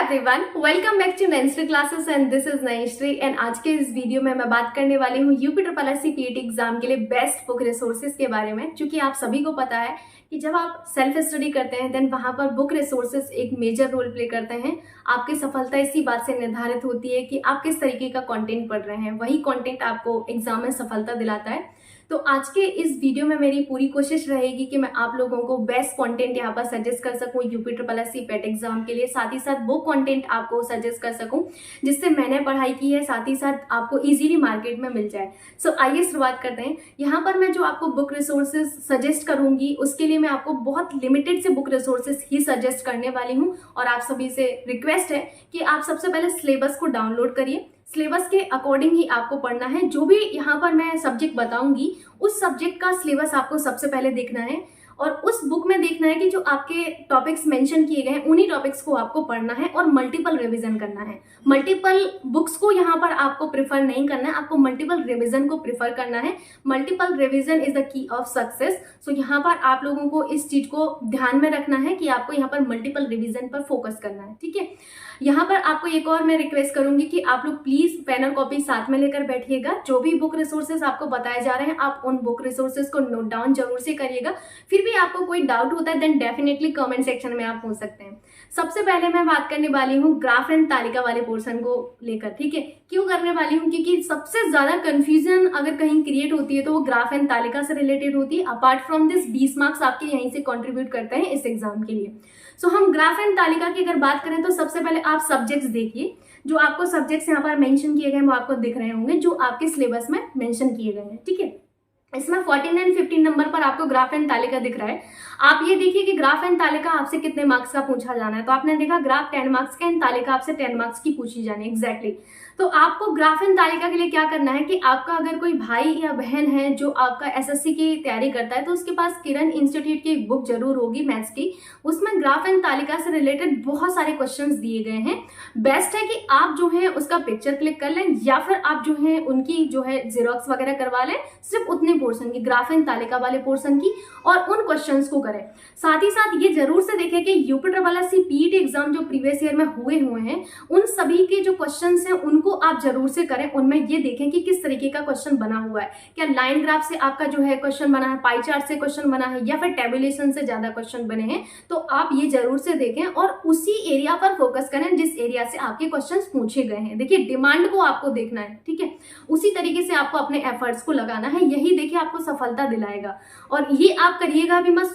Everyone, welcome back to Nainshree classes and this is Nainshree. And आज के इस वीडियो में मैं बात करने वाली हूँ UP triple S C PET exam के लिए बेस्ट बुक रिसोर्सेज के बारे में। क्योंकि आप सभी को पता है कि जब आप सेल्फ स्टडी करते हैं देन वहां पर बुक रिसोर्सेज एक मेजर रोल प्ले करते हैं। आपकी सफलता इसी बात से निर्धारित होती है कि आप किस तरीके का कंटेंट पढ़ रहे हैं, वही कंटेंट आपको एग्जाम में सफलता दिलाता है। तो आज के इस वीडियो में मेरी पूरी कोशिश रहेगी कि मैं आप लोगों को बेस्ट कंटेंट यहाँ पर सजेस्ट कर सकूं UP triple S C PET exam के लिए, साथ ही साथ वो कंटेंट आपको सजेस्ट कर सकूं जिससे मैंने पढ़ाई की है, साथ ही साथ आपको इजीली मार्केट में मिल जाए। सो आइए शुरुआत करते हैं। यहाँ पर मैं जो आपको बुक रिसोर्सेज सजेस्ट करूंगी उसके लिए मैं आपको बहुत लिमिटेड से बुक रिसोर्सेज ही सजेस्ट करने वाली हूँ। और आप सभी से रिक्वेस्ट है कि आप सबसे पहले सिलेबस को डाउनलोड करिए। सिलेबस के अकॉर्डिंग ही आपको पढ़ना है। जो भी यहाँ पर मैं सब्जेक्ट बताऊंगी उस सब्जेक्ट का सिलेबस आपको सबसे पहले देखना है और उस बुक में देखना है कि जो आपके टॉपिक्स मेंशन किए गए हैं उन्हीं टॉपिक्स को आपको पढ़ना है और मल्टीपल रिवीजन करना है। मल्टीपल बुक्स को यहाँ पर आपको प्रिफर नहीं करना है, आपको मल्टीपल रिवीजन को प्रिफर करना है। Multiple revision is the key of success. So यहाँ पर आप लोगों को इस चीज को ध्यान में रखना है कि आपको यहाँ पर मल्टीपल रिवीजन पर फोकस करना है, ठीक है। यहाँ पर आपको एक और मैं रिक्वेस्ट करूंगी कि आप लोग प्लीज पेन और कॉपी साथ में लेकर बैठिएगा। जो भी बुक रिसोर्सेज आपको बताए जा रहे हैं आप उन बुक रिसोर्सेज को नोट डाउन जरूर से करिएगा। फिर भी आपको कोई डाउट होता है देन डेफिनेटली कमेंट सेक्शन में आप पूछ सकते हैं। सबसे पहले मैं बात करने वाली हूँ ग्राफ एंड तालिका वाले पोर्शन को लेकर, ठीक है। क्यों करने वाली हूँ? क्योंकि सबसे ज्यादा कंफ्यूजन अगर कहीं क्रिएट होती है तो वो ग्राफ एंड तालिका से रिलेटेड होती है। अपार्ट फ्रॉम दिस 20 मार्क्स आपके यहीं से कंट्रीब्यूट करते हैं इस एग्जाम के लिए। सो हम ग्राफ एंड तालिका की अगर बात करें तो सबसे पहले आप सब्जेक्ट्स देखिए। जो आपको सब्जेक्ट्स यहाँ पर मेंशन किए गए वो आपको दिख रहे होंगे, जो आपके सिलेबस में मेंशन किए गए हैं, ठीक है। इसमें 14 एंड 15 नंबर पर आपको ग्राफ एंड तालिका दिख रहा है। आप ये देखिए कि ग्राफ एंड तालिका आपसे कितने मार्क्स का पूछा जाना है। तो आपने देखा ग्राफ 10 मार्क्स का एंड तालिका आपसे 10 मार्क्स की पूछी जानी है एग्जैक्टली। तो आपको ग्राफ एंड तालिका के लिए क्या करना है कि आपका अगर कोई भाई या बहन है जो आपका एसएससी की तैयारी करता है तो उसके पास किरण इंस्टीट्यूट की बुक जरूर होगी मैथ्स की। उसमें ग्राफ एंड तालिका से रिलेटेड बहुत सारे क्वेश्चंस दिए गए हैं। बेस्ट है कि आप जो है उसका पिक्चर क्लिक कर लें या फिर आप जो है उनकी जो है जेरोक्स वगैरह करवा लें, सिर्फ उतने पोर्शन की, ग्राफ एंड तालिका वाले पोर्शन की, और उन क्वेश्चंस को करें। साथ ही साथ ये जरूर से देखें कि UP triple S C PET exam जो प्रीवियस ईयर में हुए हैं उन सभी के जो क्वेश्चंस हैं उनको आप जरूर से करें। उनमें ये देखें कि किस तरीके का क्वेश्चन बना हुआ है। क्या लाइन ग्राफ से आपका जो है क्वेश्चन बना है, पाई चार्ट से क्वेश्चन बना है, या फिर टेबुलेशन से ज्यादा क्वेश्चन बने हैं। तो आप ये जरूर से देखें और उसी एरिया पर फोकस करें जिस एरिया से आपके क्वेश्चन पूछे गए हैं। देखिए डिमांड को आपको देखना है, ठीक है। उसी तरीके से आपको अपने एफर्ट्स को लगाना है। यही देखिए आपको सफलता दिलाएगा। और ये आप करिएगा भी मत,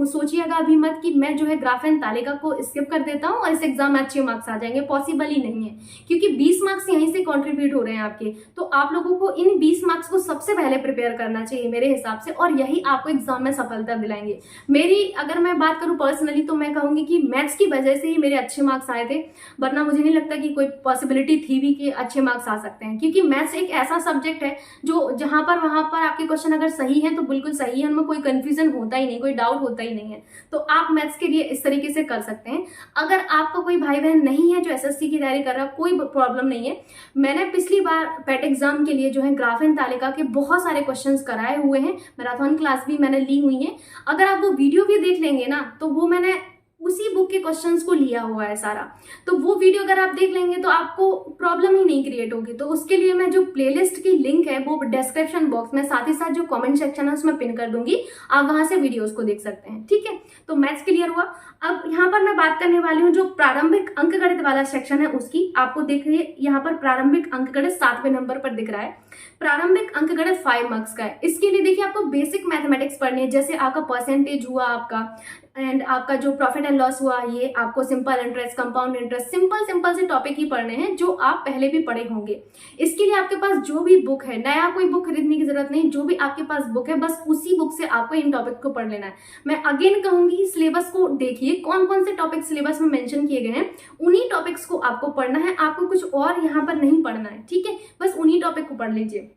सोचिएगा भी मत कि मैं जो है ग्राफ एंड तालिका को स्किप कर देता हूँ और इस एग्जाम में अच्छे मार्क्स आ जाएंगे। पॉसिबल ही नहीं है, क्योंकि 20 मार्क्स यहीं से कंट्रीब्यूट हो रहे हैं आपके। तो आप लोगों को इन 20 मार्क्स को सबसे पहले प्रिपेयर करना चाहिए मेरे हिसाब से, और यही आपको एग्जाम में सफलता दिलाएंगे। मेरी अगर मैं बात करूं पर्सनली तो मैं कहूंगी कि मैथ्स की वजह से ही मेरे अच्छे मार्क्स आए थे, वरना मुझे नहीं लगता कि कोई पॉसिबिलिटी थी भी कि अच्छे मार्क्स आ सकते हैं। क्योंकि मैथ्स एक ऐसा सब्जेक्ट है जो जहां पर वहां पर आपके क्वेश्चन अगर सही है तो बिल्कुल सही है, उनमें कोई कंफ्यूजन होता ही नहीं, कोई डाउट होता ही नहीं है। तो आप मैथ्स के लिए इस तरीके से कर सकते हैं। अगर आपका कोई भाई बहन नहीं है जो एसएससी की तैयारी कर रहा, कोई प्रॉब्लम नहीं है। मैंने पिछली बार पेट एग्जाम के लिए जो है ग्राफ एंड तालिका के बहुत सारे क्वेश्चंस कराए हुए हैं, मैराथन क्लास भी मैंने ली हुई है। अगर आप वो वीडियो भी देख लेंगे ना तो वो मैंने उसी बुक के क्वेश्चंस को लिया हुआ है सारा। तो वो वीडियो अगर आप देख लेंगे तो आपको प्रॉब्लम ही नहीं क्रिएट होगी। तो उसके लिए मैं जो प्लेलिस्ट की लिंक है वो डिस्क्रिप्शन बॉक्स में, साथ ही साथ जो कमेंट सेक्शन है उसमें पिन कर दूंगी, आप वहां से वीडियोस को देख सकते हैं, ठीक है। तो मैथ्स क्लियर हुआ। अब यहाँ पर मैं बात करने वाली हूँ जो प्रारंभिक अंकगणित वाला सेक्शन है उसकी। आपको देखिए यहाँ पर प्रारंभिक अंकगणित 7वें नंबर पर दिख रहा है। प्रारंभिक अंकगणित 5 मार्क्स का है। इसके लिए देखिए आपको बेसिक मैथमेटिक्स पढ़नी है, जैसे आपका परसेंटेज हुआ आपका, एंड आपका जो प्रॉफिट एंड लॉस हुआ, ये आपको simple interest, compound interest, simple से टॉपिक ही पढ़ने हैं जो आप पहले भी पढ़े होंगे। इसके लिए आपके पास जो भी बुक है, नया कोई बुक खरीदने की जरूरत नहीं, जो भी आपके पास बुक है बस उसी बुक से आपको इन टॉपिक को पढ़ लेना है। मैं अगेन कहूंगी सिलेबस को देखिए, कौन कौन से टॉपिक सिलेबस में मेंशन किए गए हैं, उन्हीं टॉपिक्स को आपको पढ़ना है। आपको कुछ और यहाँ पर नहीं पढ़ना है, ठीक है। बस उन्हीं टॉपिक को पढ़ लीजिए।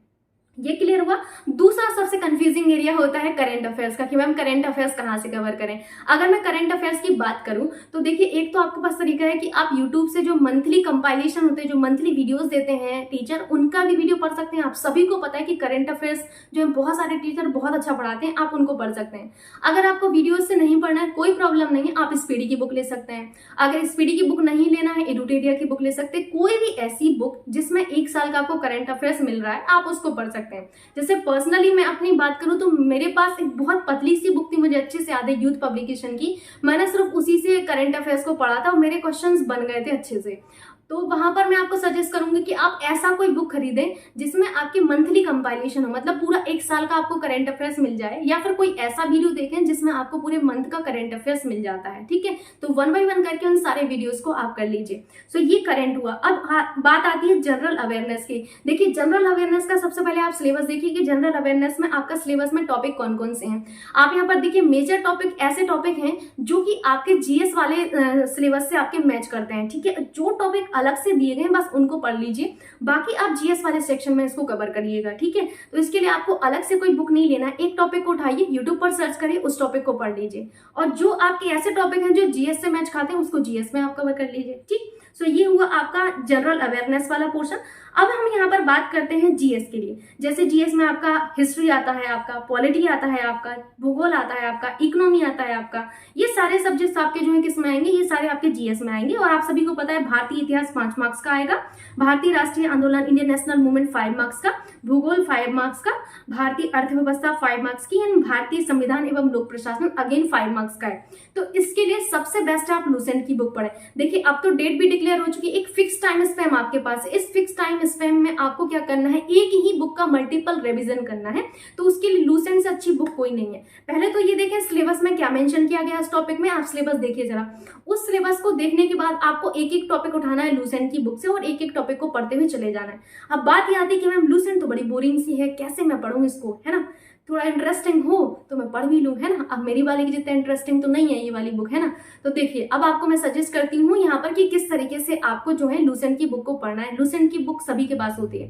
ये क्लियर हुआ। दूसरा सबसे कंफ्यूजिंग एरिया होता है करंट अफेयर्स का, कि मैम करंट अफेयर्स कहाँ से कवर करें। अगर मैं करंट अफेयर्स की बात करूं तो देखिए, एक तो आपके पास तरीका है कि आप यूट्यूब से जो मंथली कंपाइलेशन होते हैं, जो मंथली वीडियोस देते हैं टीचर, उनका भी वीडियो पढ़ सकते हैं। आप सभी को पता है कि करंट अफेयर्स जो है बहुत सारे टीचर बहुत अच्छा पढ़ाते हैं, आप उनको पढ़ सकते हैं। अगर आपको वीडियोज से नहीं पढ़ना है, कोई प्रॉब्लम नहीं है, आप स्पीडी की बुक ले सकते हैं। अगर स्पीडी की बुक नहीं लेना है, एडुटेरिया की बुक ले सकते हैं। कोई भी ऐसी बुक जिसमें 1 साल का आपको करंट अफेयर्स मिल रहा है, आप उसको पढ़ सकते हैं। जैसे पर्सनली मैं अपनी बात करूं तो मेरे पास एक बहुत पतली सी बुक थी, मुझे अच्छे से याद है, यूथ पब्लिकेशन की। मैंने सिर्फ उसी से करंट अफेयर्स को पढ़ा था और मेरे क्वेश्चंस बन गए थे अच्छे से। तो वहां पर मैं आपको सजेस्ट करूंगी कि आप ऐसा कोई बुक खरीदें जिसमें आपकी मंथली कंपाइलेशन हो, मतलब पूरा 1 साल का आपको करंट अफेयर्स मिल जाए, या फिर कोई ऐसा वीडियो देखें जिसमें आपको पूरे मंथ का करंट अफेयर्स मिल जाता है। ठीक है, तो 1 बाय 1 करके उन सारे वीडियोस को आप कर लीजिए। सो ये करंट हुआ। अब बात आती है जनरल अवेयरनेस की। देखिए, जनरल अवेयरनेस का सबसे पहले आप सिलेबस देखिए कि जनरल अवेयरनेस में आपका सिलेबस में टॉपिक कौन कौन से हैं। आप यहाँ पर देखिए, मेजर टॉपिक ऐसे टॉपिक हैं जो कि आपके जीएस वाले सिलेबस से आपके मैच करते हैं। ठीक है, जो टॉपिक अलग से दिए गए बस उनको पढ़ लीजिए, बाकी आप जीएस वाले सेक्शन में इसको कवर करिएगा। ठीक है, तो इसके लिए आपको अलग से कोई बुक नहीं लेना, एक टॉपिक को उठाइए, यूट्यूब पर सर्च करिए, उस टॉपिक को पढ़ लीजिए, और जो आपके ऐसे टॉपिक हैं जो जीएस से मैच खाते हैं उसको जीएस में आप कवर कर लीजिए। ठीक, सो ये हुआ आपका जनरल अवेयरनेस वाला पोर्शन। अब हम यहाँ पर बात करते हैं जीएस के लिए। जैसे जीएस में आपका हिस्ट्री आता है, आपका पॉलिटी आता है, आपका भूगोल आता है, आपका इकोनॉमी आता है, आपका ये सारे सब्जेक्ट्स आपके जो है किस में आएंगे, ये सारे आपके जीएस में आएंगे। और आप सभी को पता है भारतीय इतिहास 5 मार्क्स का आएगा, भारतीय राष्ट्रीय आंदोलन इंडियन नेशनल मूवमेंट 5 मार्क्स का, भूगोल 5 मार्क्स का, भारतीय अर्थव्यवस्था 5 मार्क्स की, एंड भारतीय संविधान एवं लोक प्रशासन अगेन 5 मार्क्स का है। तो इसके लिए सबसे बेस्ट आप लूसेंट की बुक पढ़ें। देखिए, अब तो डेट भी डिक्लेयर हो चुकी है, एक फिक्स टाइम स्पैम आपके पास है। इस फिक्स टाइम स्पैम में आपको क्या करना है, एक ही बुक का मल्टीपल रिवीजन करना है। तो उसके लिए लूसेंट से अच्छी बुक कोई नहीं है। पहले तो ये देखें सिलेबस में क्या मेंशन किया गया इस टॉपिक में, आप सिलेबस देखिए जरा। उस सिलेबस को देखने के बाद आपको एक एक टॉपिक उठाना है लूसेंट की बुक से और एक एक टॉपिक को पढ़ते हुए चले जाना है। अब बात ये आती है कि मैम लूसेंट तो बड़ी बोरिंग सी है, कैसे मैं पढ़ूं इसको, है ना, थोड़ा इंटरेस्टिंग हो तो मैं पढ़ भी लूं, है ना। अब मेरी वाली की जितना इंटरेस्टिंग तो नहीं है ये वाली बुक, है ना। तो देखिए, अब आपको मैं सजेस्ट करती हूँ यहाँ पर कि किस तरीके से आपको जो है लूसेंट की बुक को पढ़ना है। लूसेंट की बुक सभी के पास होती है।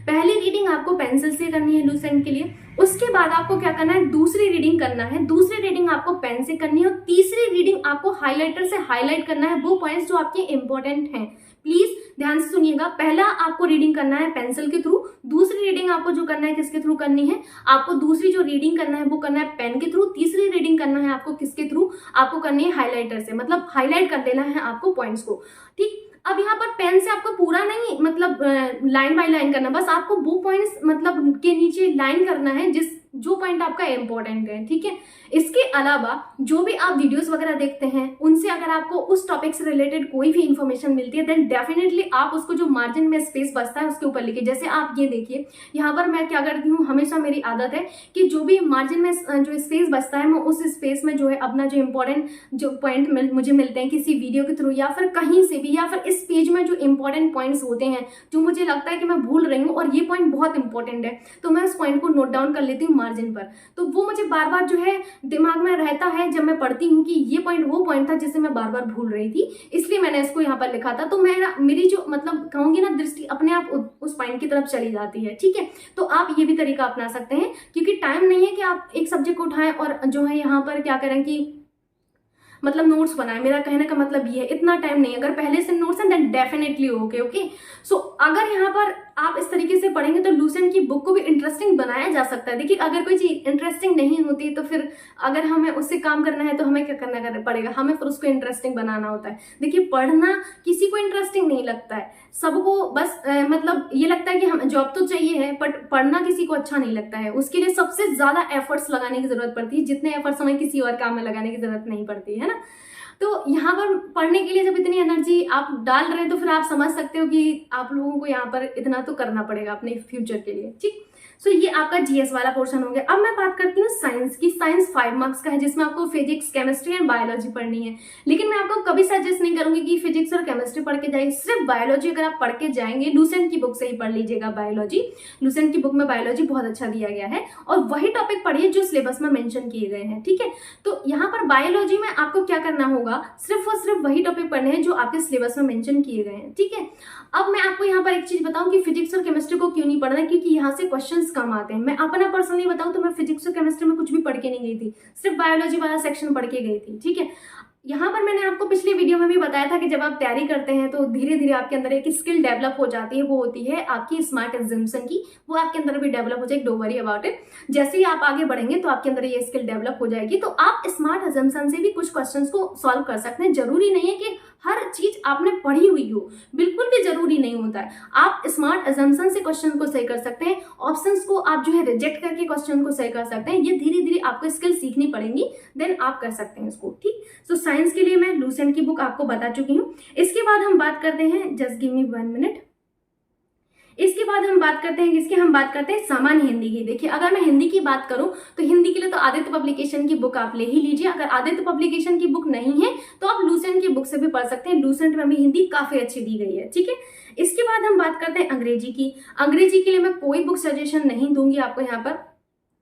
पहली रीडिंग आपको पेंसिल से करनी है लूसेंट के लिए, उसके बाद आपको क्या करना है, दूसरी रीडिंग करना है, दूसरी रीडिंग आपको पेन से करनी है, और तीसरी रीडिंग आपको हाईलाइटर से हाईलाइट करना है वो पॉइंट्स जो आपके इंपॉर्टेंट हैं। प्लीज ध्यान से सुनिएगा, पहला आपको रीडिंग करना है पेंसिल के थ्रू, दूसरी रीडिंग आपको जो करना है किसके थ्रू करनी है, आपको दूसरी जो रीडिंग करना है वो करना है पेन के थ्रू, तीसरी रीडिंग करना है आपको किसके थ्रू, आपको करनी है हाईलाइटर से, मतलब हाईलाइट कर देना है आपको पॉइंट्स को। ठीक, अब यहाँ पर पेन से आपको पूरा नहीं, मतलब लाइन बाय लाइन करना, बस आपको वो पॉइंट्स मतलब के नीचे लाइन करना है जो पॉइंट आपका इंपॉर्टेंट है। ठीक है, इसके अलावा जो भी आप वीडियोस वगैरह देखते हैं उनसे अगर आपको उस टॉपिक से रिलेटेड कोई भी इंफॉर्मेशन मिलती है देन डेफिनेटली आप उसको जो मार्जिन में स्पेस बचता है उसके ऊपर लिखिए। जैसे आप ये देखिए, यहाँ पर मैं क्या करती हूँ, हमेशा मेरी आदत है कि जो भी मार्जिन में जो स्पेस बचता है मैं उस स्पेस में जो है अपना जो इंपॉर्टेंट जो पॉइंट मुझे मिलते हैं किसी वीडियो के थ्रू या फिर कहीं से भी, या फिर इस पेज में जो इंपॉर्टेंट पॉइंट्स होते हैं जो मुझे लगता है कि मैं भूल रही हूँ और ये पॉइंट बहुत इंपॉर्टेंट है, तो मैं उस पॉइंट को नोट डाउन कर लेती हूँ मार्जिन पर। तो वो मुझे बार बार जो है दिमाग में रहता है जब मैं पढ़ती हूँ कि ये पॉइंट वो पॉइंट था जिसे मैं बार बार भूल रही थी, इसलिए मैंने इसको यहाँ पर लिखा था। तो मेरी जो मतलब कहूंगी ना दृष्टि अपने आप उस पॉइंट की तरफ चली जाती है। ठीक है, तो आप ये भी तरीका अपना सकते हैं, क्योंकि टाइम नहीं है कि आप एक सब्जेक्ट को उठाएं और जो है यहाँ पर क्या करें कि मतलब नोट्स बनाए। मेरा कहने का मतलब ये है, इतना टाइम नहीं है। अगर पहले से नोट्स हैं देन डेफिनेटली ओके। सो अगर यहाँ पर आप इस तरीके से पढ़ेंगे तो लूसेंट की बुक को भी इंटरेस्टिंग बनाया जा सकता है। देखिए, अगर कोई चीज इंटरेस्टिंग नहीं होती तो फिर अगर हमें उससे काम करना है तो हमें क्या करना पड़ेगा, हमें फिर उसको इंटरेस्टिंग बनाना होता है। देखिए, पढ़ना किसी को इंटरेस्टिंग नहीं लगता है, सबको बस मतलब ये लगता है कि हम जॉब तो चाहिए है, बट पढ़ना किसी को अच्छा नहीं लगता है। उसके लिए सबसे ज्यादा एफर्ट्स लगाने की जरूरत पड़ती है, जितने एफर्ट्स हमें किसी और काम में लगाने की जरूरत नहीं पड़ती है ना। तो यहाँ पर पढ़ने के लिए जब इतनी एनर्जी आप डाल रहे हैं तो फिर आप समझ सकते हो कि आप लोगों को यहाँ पर इतना तो करना पड़ेगा अपने फ्यूचर के लिए। ठीक, सो ये आपका जीएस वाला पोर्शन हो गया। अब मैं बात करती हूँ साइंस की। साइंस 5 मार्क्स का है जिसमें आपको फिजिक्स, केमिस्ट्री एंड बायोलॉजी पढ़नी है। लेकिन मैं आपको कभी सजेस्ट नहीं करूंगी कि फिजिक्स और केमिस्ट्री पढ़ के जाइए, सिर्फ बायोलॉजी अगर आप पढ़ के जाएंगे लूसेंट की बुक से ही पढ़ लीजिएगा बायोलॉजी। लूसेंट की बुक में बायोलॉजी बहुत अच्छा दिया गया है और वही टॉपिक पढ़िए जो सिलेबस में मेंशन किए गए हैं। ठीक है, तो यहाँ पर बायोलॉजी में आपको क्या करना होगा, सिर्फ और सिर्फ वही टॉपिक पढ़ने हैं जो आपके सिलेबस में मेंशन किए गए हैं। ठीक है, अब मैं आपको यहाँ पर एक चीज बताऊं कि फिजिक्स और केमिस्ट्री को क्यों नहीं पढ़ना है, क्योंकि यहाँ से क्वेश्चन क्वेश्चंस कम आते हैं। मैं अपना पर्सनली बताऊं तो मैं फिजिक्स और केमिस्ट्री में कुछ भी पढ़ के नहीं गई थी, सिर्फ बायोलॉजी वाला सेक्शन पढ़ के गई थी, ठीक है। यहाँ पर मैंने आपको पिछले वीडियो में भी बताया था कि जब आप तैयारी करते हैं तो धीरे धीरे आपके अंदर एक स्किल डेवलप हो जाती है, वो होती है आपकी स्मार्ट एग्जामिनेशन की। वो आपके अंदर भी डेवलप हो जाएगी, डोंट वरी अबाउट इट। जैसे ही आप आगे बढ़ेंगे तो आपके अंदर ये स्किल डेवलप हो जाएगी, तो आप स्मार्ट एग्जामिनेशन से भी कुछ क्वेश्चंस को सॉल्व कर सकते हैं। जरूरी नहीं है कि हर चीज आपने पढ़ी हुई हो, बिल्कुल भी जरूरी नहीं होता है। आप स्मार्ट एजम्पशन से क्वेश्चन को सही कर सकते हैं, ऑप्शंस को आप जो है रिजेक्ट करके क्वेश्चन को सही कर सकते हैं। ये धीरे धीरे आपको स्किल सीखनी पड़ेंगी, देन आप कर सकते हैं इसको, ठीक। सो साइंस के लिए मैं लूसेंट की बुक आपको बता चुकी हूँ। इसके बाद हम बात करते हैं, जस्ट गिव मी 1 मिनट। इसके बाद हम बात करते हैं किसकी, हम बात करते हैं सामान्य हिंदी की। देखिए अगर मैं हिंदी की बात करूं तो हिंदी के लिए तो आदित्य पब्लिकेशन की बुक आप ले ही लीजिए। अगर आदित्य पब्लिकेशन की बुक नहीं है तो आप लूसेंट की बुक से भी पढ़ सकते हैं। लूसेंट में भी हिंदी काफी अच्छी दी गई है, ठीक है। इसके बाद हम बात करते हैं अंग्रेजी की। अंग्रेजी के लिए मैं कोई बुक सजेशन नहीं दूंगी आपको।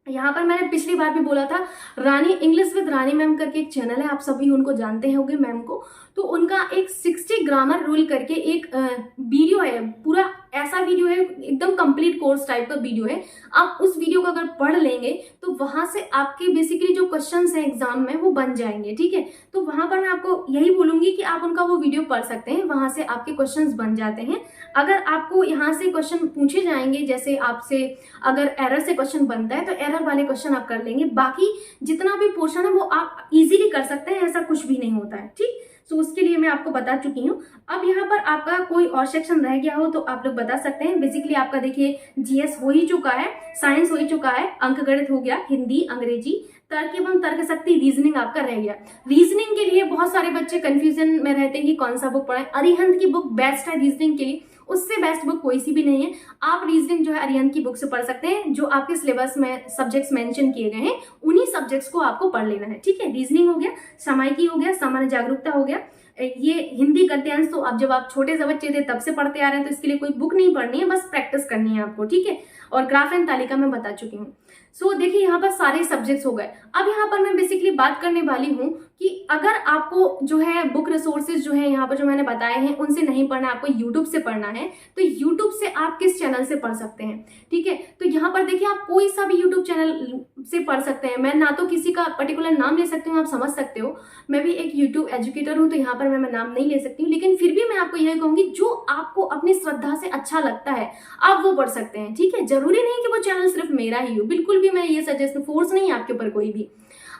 यहाँ पर मैंने पिछली बार भी बोला था, रानी इंग्लिश विद रानी मैम करके एक चैनल है, आप सभी उनको जानते होंगे मैम को। तो उनका एक 60 ग्रामर रूल करके एक वीडियो है, पूरा ऐसा वीडियो है, एकदम कंप्लीट कोर्स टाइप का वीडियो है। आप उस वीडियो को अगर पढ़ लेंगे तो वहां से आपके बेसिकली जो क्वेश्चंस हैं एग्जाम में वो बन जाएंगे, ठीक है। तो वहां पर मैं आपको यही बोलूंगी कि आप उनका वो वीडियो पढ़ सकते हैं, वहां से आपके क्वेश्चंस बन जाते हैं। अगर आपको यहाँ से क्वेश्चन पूछे जाएंगे, जैसे आपसे अगर एरर से क्वेश्चन बनता है तो एरर वाले क्वेश्चन आप कर लेंगे, बाकी जितना भी पोर्शन है वो आप इजीली कर सकते हैं, ऐसा कुछ भी नहीं होता है, ठीक। सो उसके लिए मैं आपको बता चुकी हूँ। अब यहाँ पर आपका कोई और सेक्शन रह गया हो तो आप लोग बता सकते हैं। बेसिकली आपका देखिए जीएस हो ही चुका है, साइंस हो ही चुका है, अंकगणित हो गया, हिंदी, अंग्रेजी, तर्क एवं तर्क शक्ति, रीजनिंग आपका रह गया। रीजनिंग के लिए बहुत सारे बच्चे कंफ्यूजन में रहते हैं कि कौन सा बुक पढ़ें। अरिहंत की बुक बेस्ट है रीजनिंग के लिए, उससे बेस्ट बुक कोई सी भी नहीं है। आप रीजनिंग जो है अरिहंत की बुक से पढ़ सकते हैं। जो आपके सिलेबस में सब्जेक्ट्स मेंशन किए गए हैं उन्हीं सब्जेक्ट्स को आपको पढ़ लेना है, ठीक है। रीजनिंग हो गया, सामायिकी हो गया, सामान्य जागरूकता हो गया, ये हिंदी गद्यांश तो अब जब आप छोटे से बच्चे थे तब से पढ़ते आ रहे हैं, तो इसके लिए कोई बुक नहीं पढ़नी है, बस प्रैक्टिस करनी है आपको, ठीक है। और ग्राफ एंड तालिका में बता चुकी हूँ। सो देखिए यहाँ पर सारे सब्जेक्ट्स हो गए। अब यहाँ पर मैं बेसिकली बात करने वाली हूँ कि अगर आपको जो है बुक रिसोर्सेज जो है यहाँ पर जो मैंने बताए हैं उनसे नहीं पढ़ना, आपको यूट्यूब से पढ़ना है, तो यूट्यूब से आप किस चैनल से पढ़ सकते हैं, ठीक है। तो यहाँ पर देखिए आप कोई सा भी यूट्यूब चैनल से पढ़ सकते हैं। मैं ना तो किसी का पर्टिकुलर नाम ले सकती हूँ, आप समझ सकते हो, मैं भी एक यूट्यूब एजुकेटर हूँ, तो यहाँ पर मैं नाम नहीं ले सकती हूँ, लेकिन फिर भी मैं आपको यही कहूंगी जो आपको अपनी श्रद्धा से अच्छा लगता है आप वो पढ़ सकते हैं, ठीक है। जरूरी नहीं कि वो चैनल सिर्फ मेरा ही हो, बिल्कुल भी मैं ये सजेस्ट, फोर्स नहीं है आपके ऊपर कोई भी।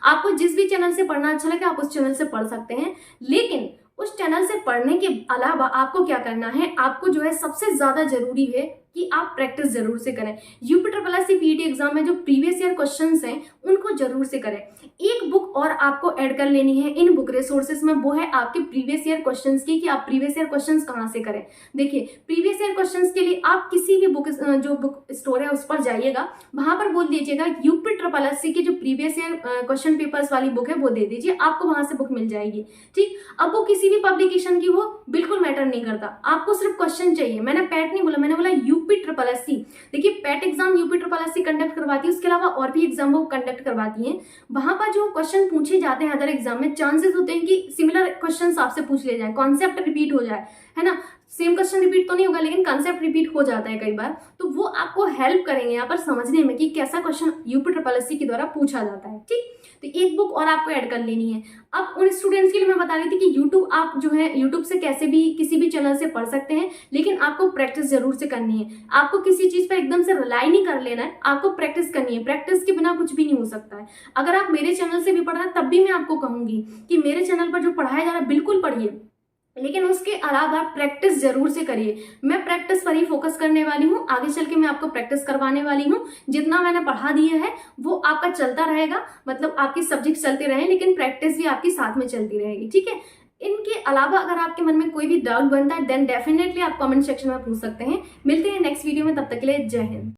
आपको जिस भी चैनल से पढ़ना अच्छा लगे आप उस चैनल से पढ़ सकते हैं, लेकिन उस चैनल से पढ़ने के अलावा आपको क्या करना है, आपको जो है सबसे ज्यादा जरूरी है कि आप प्रैक्टिस जरूर से करें। यूपीएससी पीईटी एग्जाम में जो प्रीवियस ईयर क्वेश्चंस हैं उनको जरूर से करें। एक बुक और आपको ऐड कर लेनी है इन बुक रिसोर्सेज में, वो है आपके प्रीवियस ईयर क्वेश्चंस की, कि आप प्रीवियस ईयर क्वेश्चंस कहाँ से करें। देखिए प्रीवियस ईयर क्वेश्चंस के लिए आप किसी भी बुक जो बुक स्टोर है उस पर जाइएगा, वहां पर बोल दीजिएगा यूपीएससी की जो प्रीवियस ईयर क्वेश्चन पेपर्स वाली बुक है वो दे दीजिए, आपको वहां से बुक मिल जाएगी, ठीक। अब वो किसी भी पब्लिकेशन की हो बिल्कुल मैटर नहीं करता, आपको सिर्फ क्वेश्चन चाहिए। मैंने पैट नहीं बोला, मैंने बोला यूपीएससी। देखिए पैट एग्जाम यूपीएससी कंडक्ट करवाती है, उसके अलावा और भी एग्जाम वो कंडक्ट करवाती है। वहां पर जो क्वेश्चन पूछे जाते हैं अदर एग्जाम में, चांसेस होते हैं कि सिमिलर क्वेश्चन आपसे पूछ ले जाए, कॉन्सेप्ट रिपीट हो जाए, है ना। सेम क्वेश्चन रिपीट तो नहीं होगा लेकिन कॉन्सेप्ट रिपीट हो जाता है कई बार, तो वो आपको हेल्प करेंगे यहाँ पर समझने में कि कैसा क्वेश्चन यूपीएससी के द्वारा पूछा जाता है, ठीक। तो एक बुक और आपको ऐड कर लेनी है। अब उन स्टूडेंट्स के लिए मैं बता रही थी कि यूट्यूब आप जो है यूट्यूब से कैसे भी किसी भी चैनल से पढ़ सकते हैं, लेकिन आपको प्रैक्टिस जरूर से करनी है। आपको किसी चीज पर एकदम से रिलाई नहीं कर लेना है, आपको प्रैक्टिस करनी है। प्रैक्टिस के बिना कुछ भी नहीं हो सकता है। अगर आप मेरे चैनल से भी पढ़ रहे हैं तब भी मैं आपको कहूंगी कि मेरे चैनल पर जो पढ़ाया जा रहा है बिल्कुल पढ़िए, लेकिन उसके अलावा प्रैक्टिस जरूर से करिए। मैं प्रैक्टिस पर ही फोकस करने वाली हूँ, आगे चल के मैं आपको प्रैक्टिस करवाने वाली हूँ। जितना मैंने पढ़ा दिया है वो आपका चलता रहेगा, मतलब आपके सब्जेक्ट चलते रहे, लेकिन प्रैक्टिस भी आपकी साथ में चलती रहेगी, ठीक है। इनके अलावा अगर आपके मन में कोई भी डाउट बनता है देन डेफिनेटली आप कमेंट सेक्शन में पूछ सकते हैं। मिलते हैं नेक्स्ट वीडियो में, तब तक के लिए जय हिंद।